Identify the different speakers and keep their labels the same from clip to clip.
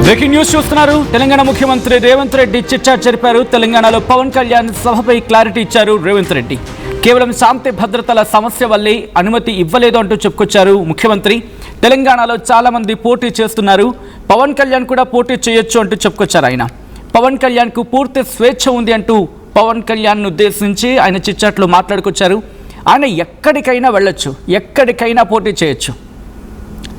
Speaker 1: Breaking news చూస్తున్నారు. తెలంగాణ ముఖ్యమంత్రి Revanth Reddy chit-chat జరిపారు. తెలంగాణలో పవన్ కళ్యాణ్ సభపై క్లారిటీ ఇచ్చారు రేవంత్ రెడ్డి. కేవలం శాంతి భద్రతల సమస్య వల్లే అనుమతి ఇవ్వలేదు అంటూ చెప్పుకొచ్చారు ముఖ్యమంత్రి. తెలంగాణలో చాలా మంది పోటీ చేస్తున్నారు, పవన్ కళ్యాణ్ కూడా పోటీ చేయొచ్చు అంటూ చెప్పుకొచ్చారు ఆయన. పవన్ కళ్యాణ్కు పూర్తి స్వేచ్ఛ ఉంది అంటూ పవన్ కళ్యాణ్ను ఉద్దేశించి ఆయన చిట్చాట్లో మాట్లాడుకొచ్చారు. ఆయన ఎక్కడికైనా వెళ్ళొచ్చు, ఎక్కడికైనా పోటీ చేయొచ్చు.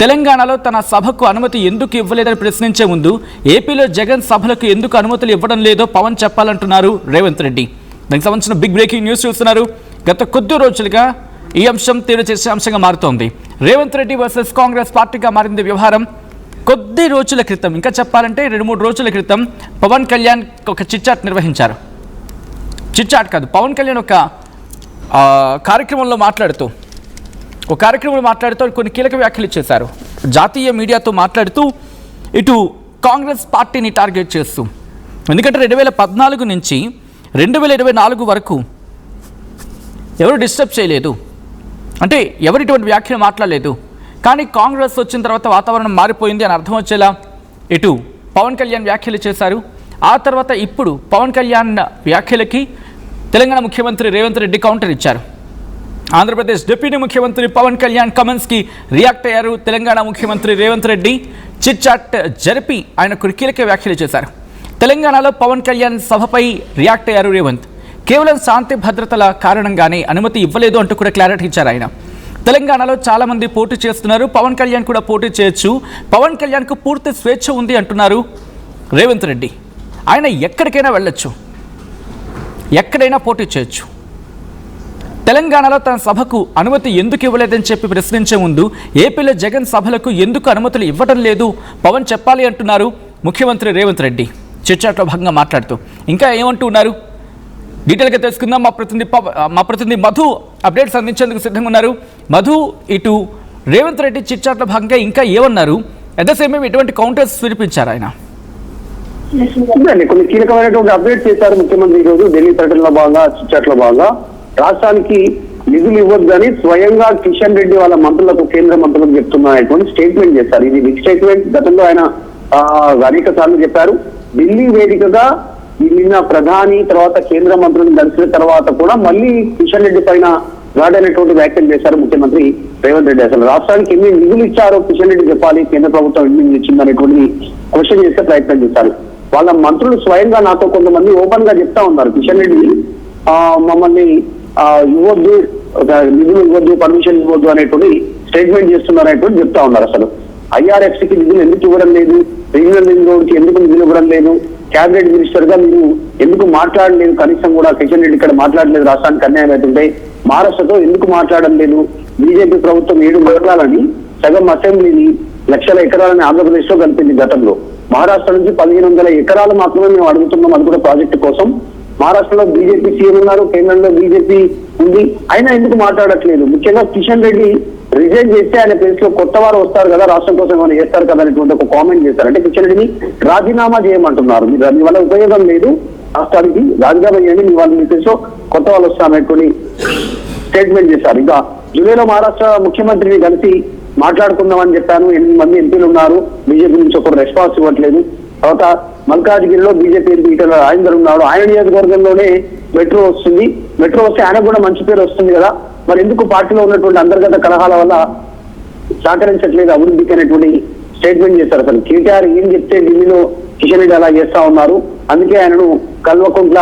Speaker 1: తెలంగాణలో తన సభకు అనుమతి ఎందుకు ఇవ్వలేదని ప్రశ్నించే ముందు ఏపీలో జగన్ సభలకు ఎందుకు అనుమతులు ఇవ్వడం లేదో పవన్ చెప్పాలంటున్నారు రేవంత్ రెడ్డి. దానికి సంబంధించిన బిగ్ బ్రేకింగ్ న్యూస్ చూస్తున్నారు. గత కొద్ది రోజులుగా ఈ అంశం తీవ్ర చర్చాంశంగా మారుతోంది. రేవంత్ రెడ్డి వర్సెస్ కాంగ్రెస్ పార్టీగా మారింది వ్యవహారం. కొద్ది రోజుల క్రితం, ఇంకా చెప్పాలంటే 2-3 రోజుల క్రితం పవన్ కళ్యాణ్ ఒక చిట్చాట్ నిర్వహించారు. చిట్చాట్ కాదు, పవన్ కళ్యాణ్ ఒక కార్యక్రమంలో మాట్లాడుతూ కొన్ని కీలక వ్యాఖ్యలు చేశారు. జాతీయ మీడియాతో మాట్లాడుతూ ఇటు కాంగ్రెస్ పార్టీని టార్గెట్ చేస్తూ, ఎందుకంటే 2014 నుంచి 2024 వరకు ఎవరు డిస్టర్బ్ చేయలేదు, అంటే ఎవరు ఇటువంటి వ్యాఖ్యలు మాట్లాడలేదు. కానీ కాంగ్రెస్ వచ్చిన తర్వాత వాతావరణం మారిపోయింది అని అర్థం వచ్చేలా ఇటు పవన్ కళ్యాణ్ వ్యాఖ్యలు చేశారు. ఆ తర్వాత ఇప్పుడు పవన్ కళ్యాణ్ వ్యాఖ్యలకి తెలంగాణ ముఖ్యమంత్రి రేవంత్ రెడ్డి కౌంటర్ ఇచ్చారు. ఆంధ్రప్రదేశ్ డిప్యూటీ ముఖ్యమంత్రి పవన్ కళ్యాణ్ కమెంట్స్కి రియాక్ట్ అయ్యారు తెలంగాణ ముఖ్యమంత్రి రేవంత్ రెడ్డి. చిట్చాట్ జరిపి ఆయన కీలక వ్యాఖ్యలు చేశారు. తెలంగాణలో పవన్ కళ్యాణ్ సభపై రియాక్ట్ అయ్యారు రేవంత్. కేవలం శాంతి భద్రతల కారణంగానే అనుమతి ఇవ్వలేదు అంటూ కూడా క్లారిటీ ఇచ్చారు ఆయన. తెలంగాణలో చాలామంది పోటీ చేస్తున్నారు, పవన్ కళ్యాణ్ కూడా పోటీ చేయొచ్చు, పవన్ కళ్యాణ్కు పూర్తి స్వేచ్ఛ ఉంది అంటున్నారు రేవంత్ రెడ్డి. ఆయన ఎక్కడికైనా వెళ్ళొచ్చు, ఎక్కడైనా పోటీ చేయొచ్చు. తెలంగాణలో తన సభకు అనుమతి ఎందుకు ఇవ్వలేదని చెప్పి ప్రశ్నించే ముందు ఏపీలో జగన్ సభలకు ఎందుకు అనుమతులు ఇవ్వడం లేదు పవన్ చెప్పాలి అంటున్నారు ముఖ్యమంత్రి రేవంత్ రెడ్డి. చిట్చాట్లో భాగంగా మాట్లాడుతూ ఇంకా ఏమంటూ ఉన్నారు డీటెయిల్గా తెలుసుకుందాం. మా ప్రతినిధి మధు అప్డేట్స్ అందించేందుకు సిద్ధంగా ఉన్నారు. మధు, ఇటు రేవంత్ రెడ్డి చిట్చాట్లో భాగంగా ఇంకా ఏమన్నారు, అట్ ద సేమ్ టైం ఎటువంటి కౌంటర్స్ వినిపించారు ఆయన?
Speaker 2: కొన్ని కీలకమైనటువంటి అప్డేట్ చేశారు ముఖ్యమంత్రి ఈ రోజు ఢిల్లీ పర్యటనలో భాగంగా. చిట్చాట్లో భాగంగా రాష్ట్రానికి నిధులు ఇవ్వద్దని స్వయంగా కిషన్ రెడ్డి వాళ్ళ మంత్రులకు, కేంద్ర మంత్రులకు చెప్తున్నటువంటి స్టేట్మెంట్ చేశారు. ఇది బిగ్ స్టేట్మెంట్. గతంలో ఆయన అనేక సార్లు చెప్పారు. ఢిల్లీ వేదికగా నిన్న ప్రధాని తర్వాత కేంద్ర మంత్రులను కలిసిన తర్వాత కూడా మళ్ళీ కిషన్ రెడ్డి పైన గాడైనటువంటి వ్యాఖ్యలు చేశారు ముఖ్యమంత్రి రేవంత్ రెడ్డి. అసలు రాష్ట్రానికి ఎన్ని నిధులు ఇచ్చారో కిషన్ రెడ్డి చెప్పాలి, కేంద్ర ప్రభుత్వం ఎన్ని ఇచ్చిందనేటువంటి క్వశ్చన్ చేసే ప్రయత్నం చేశారు. వాళ్ళ మంత్రులు స్వయంగా నాతో కొంతమంది ఓపెన్ గా చెప్తా ఉన్నారు, కిషన్ రెడ్డి మమ్మల్ని ఇవ్వద్దు, నిధులు ఇవ్వద్దు, పర్మిషన్ ఇవ్వద్దు అనేటువంటి స్టేట్మెంట్ చేస్తున్నారు అనేటువంటి చెప్తా ఉన్నారు. అసలు ఐఆర్ఎఫ్సికి నిధులు ఎందుకు ఇవ్వడం లేదు, రీజనల్ రింగ్ రోడ్ కి ఎందుకు నిధులు ఇవ్వడం లేదు, క్యాబినెట్ మినిస్టర్ గా మీరు ఎందుకు మాట్లాడలేదు, కనీసం కూడా కిషన్ రెడ్డి ఇక్కడ మాట్లాడలేదు, రాష్ట్రానికి అన్యాయం అవుతుంటే మహారాష్ట్రతో ఎందుకు మాట్లాడడం లేదు, బీజేపీ ప్రభుత్వం 7 మండలాలని సగం అసెంబ్లీని లక్షల ఎకరాలని ఆంధ్రప్రదేశ్ లో కలిపింది. గతంలో మహారాష్ట్ర నుంచి 1500 ఎకరాలు మాత్రమే మేము అడుగుతున్నాం, అది కూడా ప్రాజెక్టు కోసం. మహారాష్ట్రలో బీజేపీ సీఎం ఉన్నారు, కేంద్రంలో బీజేపీ ఉంది, అయినా ఎందుకు మాట్లాడట్లేదు. ముఖ్యంగా కిషన్ రెడ్డి రిజైన్ చేస్తే ఆయన ప్లేస్ లో కొత్త వారు వస్తారు కదా, రాష్ట్రం కోసం ఏమైనా చేస్తారు కదా అనేటువంటి ఒక కామెంట్ చేశారు. అంటే కిషన్ రెడ్డిని రాజీనామా చేయమంటున్నారు, మీ వల్ల ఉపయోగం లేదు, రాష్ట్రానికి రాజీనామా చేయండి, మీ వాళ్ళ ప్లేస్ లో కొత్త వాళ్ళు వస్తారనేటువంటి స్టేట్మెంట్ చేశారు. ఇంకా జూలైలో మహారాష్ట్ర ముఖ్యమంత్రిని కలిసి మాట్లాడుకుందామని చెప్పాను, 8 మంది ఎంపీలు ఉన్నారు, బీజేపీ నుంచి ఒకరు రెస్పాన్స్ ఇవ్వట్లేదు. తర్వాత మల్కాజ్గిరిలో బీజేపీ ఎంపీ ఈటల రాజేందర్ ఉన్నాడు, ఆయన నియోజకవర్గంలోనే మెట్రో వస్తుంది, మెట్రో వస్తే ఆయనకు కూడా మంచి పేరు వస్తుంది కదా, మరి ఎందుకు పార్టీలో ఉన్నటువంటి అంతర్గత కలహాల వల్ల సహకరించట్లేదు అభివృద్ధికి అనేటువంటి స్టేట్మెంట్ చేశారు. అసలు కేటీఆర్ ఏం చెప్తే ఢిల్లీలో కిషన్ రెడ్డి అలా చేస్తా ఉన్నారు, అందుకే ఆయనను కల్వకుంట్ల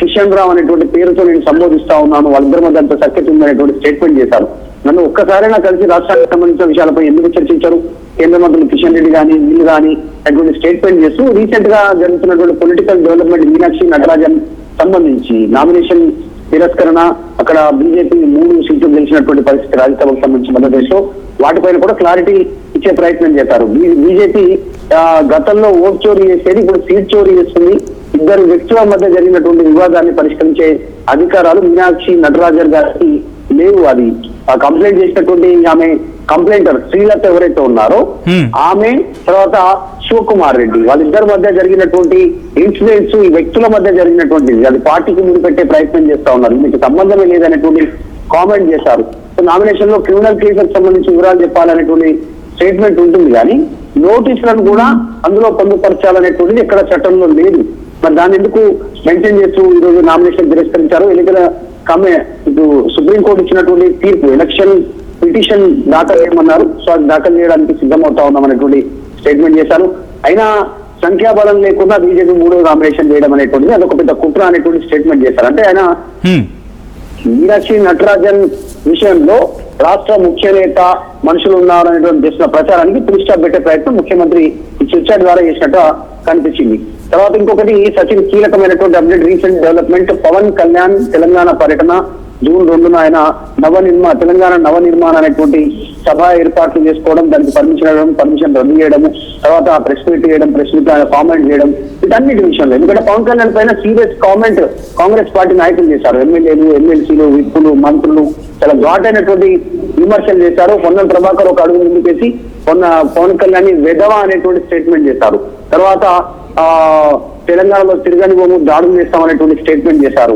Speaker 2: కిషన్ రావు అనేటువంటి పేరుతో నేను సంబోధిస్తా ఉన్నాను, వాళ్ళిద్దరి మధ్య అంత సఖ్యత ఉందనేటువంటి స్టేట్మెంట్ చేశారు. నన్ను ఒక్కసారైనా కలిసి రాష్ట్రానికి సంబంధించిన విషయాలపై ఎందుకు చర్చించారు కేంద్ర మంత్రులు కిషన్ రెడ్డి కానీ వీళ్ళు కానీ అటువంటి స్టేట్మెంట్ చేస్తూ రీసెంట్ గా జరుగుతున్నటువంటి పొలిటికల్ డెవలప్మెంట్ మీనాక్షి నటరాజన్ సంబంధించి నామినేషన్ తిరస్కరణ, అక్కడ బీజేపీ 3 సీట్లు గెలిచినటువంటి పరిస్థితి రాజ్యసభకు సంబంధించి మధ్యప్రదేశ్ లో, వాటిపైన కూడా క్లారిటీ ఇచ్చే ప్రయత్నం చేశారు. బీజేపీ గతంలో ఓట్ చోరీ చేసేది, ఇప్పుడు సీట్ చోరీ చేస్తుంది. ఇద్దరు వ్యక్తుల మధ్య జరిగినటువంటి వివాదాన్ని పరిష్కరించే అధికారాలు మీనాక్షి నటరాజన్ గారికి లేవు. అది కంప్లైంట్ చేసినటువంటి ఆమె కంప్లైంటర్ శ్రీలత ఎవరైతే ఉన్నారో ఆమె, తర్వాత శివకుమార్ రెడ్డి, వాళ్ళిద్దరి మధ్య జరిగినటువంటి ఇన్సిడెంట్స్ ఈ వ్యక్తుల మధ్య జరిగినటువంటిది, అది పార్టీకి ముందు పెట్టే ప్రయత్నం చేస్తా ఉన్నారు, మీకు సంబంధమే లేదనేటువంటి కామెంట్ చేశారు. నామినేషన్ లో క్రిమినల్ కేసులకు సంబంధించి వివరాలు చెప్పాలనేటువంటి స్టేట్మెంట్ ఉంటుంది, కానీ నోటీసులను కూడా అందులో పొందుపరచాలనేటువంటిది ఎక్కడ చట్టంలో లేదు. మరి దాన్ని ఎందుకు మెన్షన్ చేస్తూ ఈ రోజు నామినేషన్ తిరస్కరించారు? ఎన్నికల ఇటు సుప్రీంకోర్టు ఇచ్చినటువంటి తీర్పు ఎలక్షన్ పిటిషన్ దాఖలు చేయమన్నారు. సో అది దాఖలు చేయడానికి సిద్ధమవుతా ఉన్నాం అనేటువంటి స్టేట్మెంట్ చేశారు. అయినా సంఖ్యాబలం లేకుండా బీజేపీ 3వ నామినేషన్ చేయడం అనేటువంటిది అదొక పెద్ద కుట్ర అనేటువంటి స్టేట్మెంట్ చేశారు. అంటే ఆయన మీనాక్షి నటరాజన్ విషయంలో రాష్ట్ర ముఖ్య నేత మనుషులు ఉన్నారనేటువంటి చేసిన ప్రచారానికి పులి స్టాప్ పెట్టే ప్రయత్నం ముఖ్యమంత్రి ఈ చర్చ ద్వారా చేసినట్టు కనిపించింది. తర్వాత ఇంకొకటి సచిన్ కీలకమైనటువంటి update, recent development, Pawan Kalyan Telangana పర్యటన జూన్ 2న ఆయన తెలంగాణ నవనిర్మాణ అనేటువంటి సభ ఏర్పాట్లు చేసుకోవడం, దానికి పర్మిషన్ రద్దు చేయడము, తర్వాత ప్రెస్ మీట్ చేయడం, ప్రెస్ మీట్ కామెంట్ చేయడం, వీటన్నిటి విషయంలో. ఎందుకంటే పవన్ కళ్యాణ్ పైన సీరియస్ కామెంట్ కాంగ్రెస్ పార్టీ నాయకులు చేశారు. ఎమ్మెల్యేలు, ఎమ్మెల్సీలు, విప్పులు, మంత్రులు చాలా ఘాటైనటువంటి విమర్శలు చేశారు. పొన్నం ప్రభాకర్ ఒక అడుగు ముందుకేసి పవన్ కళ్యాణ్ వెధవ అనేటువంటి స్టేట్మెంట్ చేశారు. తర్వాత తెలంగాణలో తిరగని భూము దాడులు చేస్తామనేటువంటి స్టేట్మెంట్ చేశారు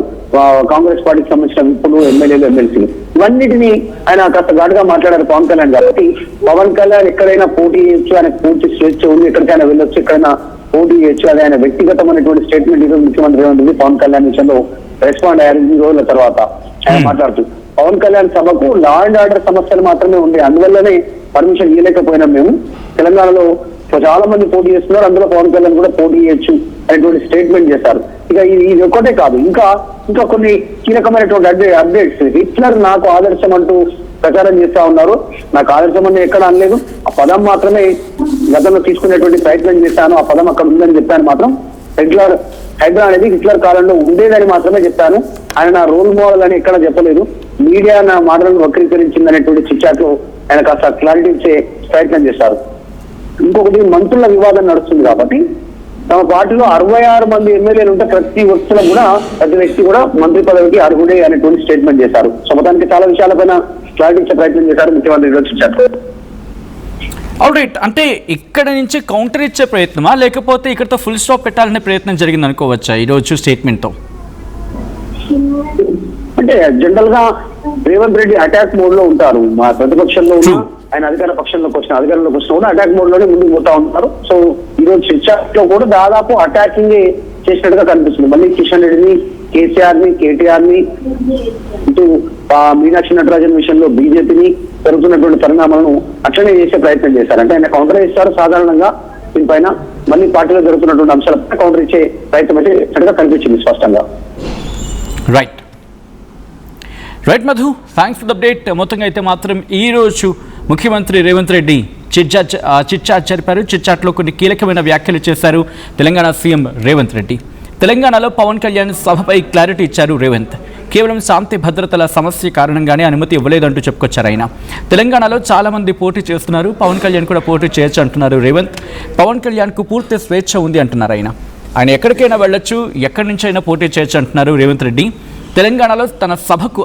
Speaker 2: కాంగ్రెస్ పార్టీకి సంబంధించిన విప్పులు, ఎమ్మెల్యేలు, ఎమ్మెల్సీలు. ఇవన్నిటినీ ఆయన కాస్త ఘాటుగా మాట్లాడారు పవన్ కళ్యాణ్. కాబట్టి పవన్ కళ్యాణ్ ఎక్కడైనా పోటీ చేయొచ్చు, ఆయనకు పూర్తి స్వేచ్ఛ ఉంది, ఎక్కడికైనా వెళ్ళొచ్చు, ఎక్కడైనా పోటీ చేయొచ్చు. అది ఆయన వ్యక్తిగతమైనటువంటి స్టేట్మెంట్ ఈరోజు ముఖ్యమంత్రి రేవంత్ రెడ్డి పవన్ కళ్యాణ్ విషయంలో రెస్పాండ్ అయ్యారు. ఈ రోజుల తర్వాత ఆయన మాట్లాడుతూ పవన్ కళ్యాణ్ సభకు లా అండ్ ఆర్డర్ సమస్యలు మాత్రమే ఉంది, అందువల్లనే పర్మిషన్ ఇవ్వలేకపోయినాం. మేము తెలంగాణలో చాలా మంది పోటీ చేస్తున్నారు, అందులో పవన్ కళ్యాణ్ కూడా పోటీ చేయొచ్చు అనేటువంటి స్టేట్మెంట్ చేశారు. ఇక ఇది ఒక్కటే కాదు, ఇంకా కొన్ని కీలకమైనటువంటి అప్డేట్స్. హిట్లర్ నాకు ఆదర్శం అంటూ ప్రచారం చేస్తా ఉన్నారు. నాకు ఆదర్శం అని ఎక్కడ అనలేదు, ఆ పదం మాత్రమే గతంలో తీసుకునేటువంటి ప్రయత్నం చేశాను. ఆ పదం అక్కడ ఉందని చెప్పాను. మాత్రం హైడ్రా అనేది హిట్లర్ కాలంలో ఉండేదని మాత్రమే చెప్పాను. ఆయన నా రోల్ మోడల్ అని ఎక్కడ చెప్పలేదు. మీడియా నా మాటలను వక్రీకరించింది అనేటువంటి చిట్చాట్లో ఆయన కాస్త క్లారిటీ ఇచ్చే ప్రయత్నం చేశారు. ఇంకొకటి, మంత్రుల వివాదం నడుస్తుంది కాబట్టి తమ పార్టీలో 66 మంది ఎమ్మెల్యేలు ఉంటే ప్రతి వ్యక్తి కూడా మంత్రి పదవికి అర్హుడే అనేటువంటి స్టేట్మెంట్ చేశారు. సో మొత్తానికి చాలా విషయాలపైన క్లారిటీ ఇచ్చే ప్రయత్నం చేశారు ముఖ్యమంత్రి ఈరోజు.
Speaker 1: ఆల్రైట్, అంటే ఇక్కడ నుంచి కౌంటర్ ఇచ్చే ప్రయత్నమా, లేకపోతే ఇక్కడతో ఫుల్ స్టాప్ పెట్టాలనే ప్రయత్నం జరిగింది అనుకోవచ్చా ఈరోజు స్టేట్మెంట్తో?
Speaker 2: అంటే జనరల్ గా రేవంత్ రెడ్డి అటాక్ మోడ్ లో ఉంటారు. మా ప్రతిపక్షంలో ఉన్న ఆయన అధికారంలోకి వచ్చిన కూడా అటాక్ మోడ్ లోనే ముందుకు పోతా ఉంటారు. సో ఈ రోజు చర్చలో కూడా దాదాపు అటాకింగ్ చేసినట్టుగా కనిపిస్తుంది. మళ్ళీ కిషన్ రెడ్డిని, కేసీఆర్ ని, కేటీఆర్ ని, ఇటు మీనాక్షి నటరాజన్ విషయంలో బీజేపీని జరుగుతున్నటువంటి పరిణామాలను అట్లనే చేసే ప్రయత్నం చేశారు. అంటే ఆయన కౌంటర్ ఇస్తారు సాధారణంగా దీనిపైన, మళ్ళీ పార్టీలో జరుగుతున్నటువంటి అంశాలపై కౌంటర్ ఇచ్చే ప్రయత్నం అయితే కనిపించింది స్పష్టంగా.
Speaker 1: Right Madhu, thanks for the update. మొత్తంగా అయితే మాత్రం ఈరోజు ముఖ్యమంత్రి రేవంత్ రెడ్డి చిట్చాట్ జరిపారు. చిట్చాట్లో కొన్ని కీలకమైన వ్యాఖ్యలు చేశారు తెలంగాణ సీఎం రేవంత్ రెడ్డి. తెలంగాణలో పవన్ కళ్యాణ్ సభపై క్లారిటీ ఇచ్చారు రేవంత్. కేవలం శాంతి భద్రతల సమస్య కారణంగానే అనుమతి ఇవ్వలేదంటూ చెప్పుకొచ్చారు ఆయన. తెలంగాణలో చాలామంది పోటీ చేస్తున్నారు, పవన్ కళ్యాణ్ కూడా పోటీ చేయొచ్చు అంటున్నారు రేవంత్. పవన్ కళ్యాణ్కు పూర్తి స్వేచ్ఛ ఉంది అంటున్నారు ఆయన ఎక్కడికైనా వెళ్ళొచ్చు, ఎక్కడి నుంచి అయినా పోటీ చేయొచ్చు అంటున్నారు రేవంత్ రెడ్డి. తెలంగాణలో తన సభకు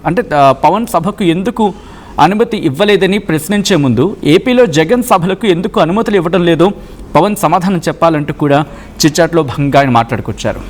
Speaker 1: అంటే పవన్ సభకు ఎందుకు అనుమతి ఇవ్వలేదని ప్రశ్నించే ముందు ఏపీలో జగన్ సభలకు ఎందుకు అనుమతులు ఇవ్వడం లేదో పవన్ సమాధానం చెప్పాలంటూ కూడా చిట్చాట్లో భాగంగా ఆయన మాట్లాడుకొచ్చారు.